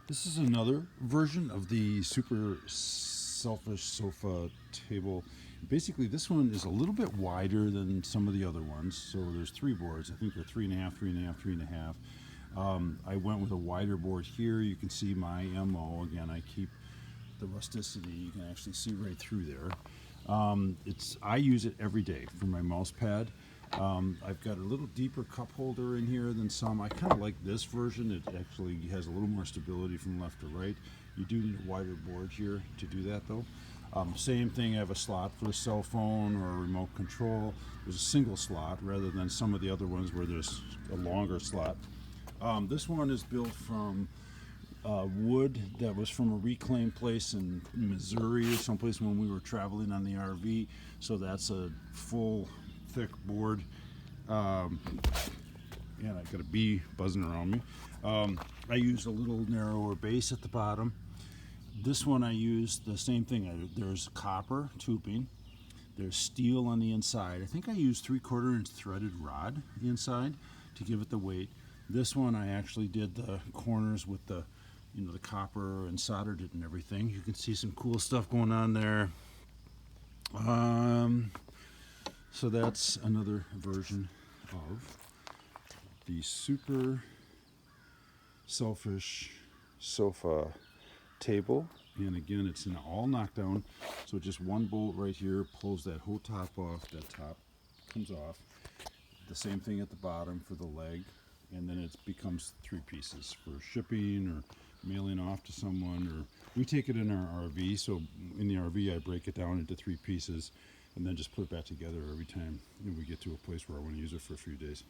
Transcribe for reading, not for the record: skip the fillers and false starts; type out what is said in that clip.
This is another version of the super selfish sofa table. Basically, this one is a little bit wider than some of the other ones. So there's three boards. I think they're 3.5, 3.5, 3.5. I went with a wider board here. You can see my MO. Again, I keep the rusticity. You can actually see right through there. I use it every day for my mouse pad. I've got a little deeper cup holder in here than some. I kind of like this version. It actually has a little more stability from left to right. You do need a wider board here to do that though. Same thing, I have a slot for a cell phone or a remote control. There's a single slot rather than some of the other ones where there's a longer slot. This one is built from wood that was from a reclaimed place in Missouri or someplace when we were traveling on the RV. So that's a full thick board. And I got a bee buzzing around me. I used a little narrower base at the bottom. This one I used the same thing. There's copper tubing. There's steel on the inside. I think I used 3/4 inch threaded rod inside to give it the weight. This one I actually did the corners with the the copper and soldered it and everything. You can see some cool stuff going on there. So that's another version of the super selfish sofa table. And again, it's in all knockdown. So just one bolt right here pulls that whole top off. That top comes off. The same thing at the bottom for the leg. And then it becomes three pieces for shipping or mailing off to someone, or we take it in our RV. So in the RV, I break it down into three pieces and then just put it back together every time we get to a place where I want to use it for a few days.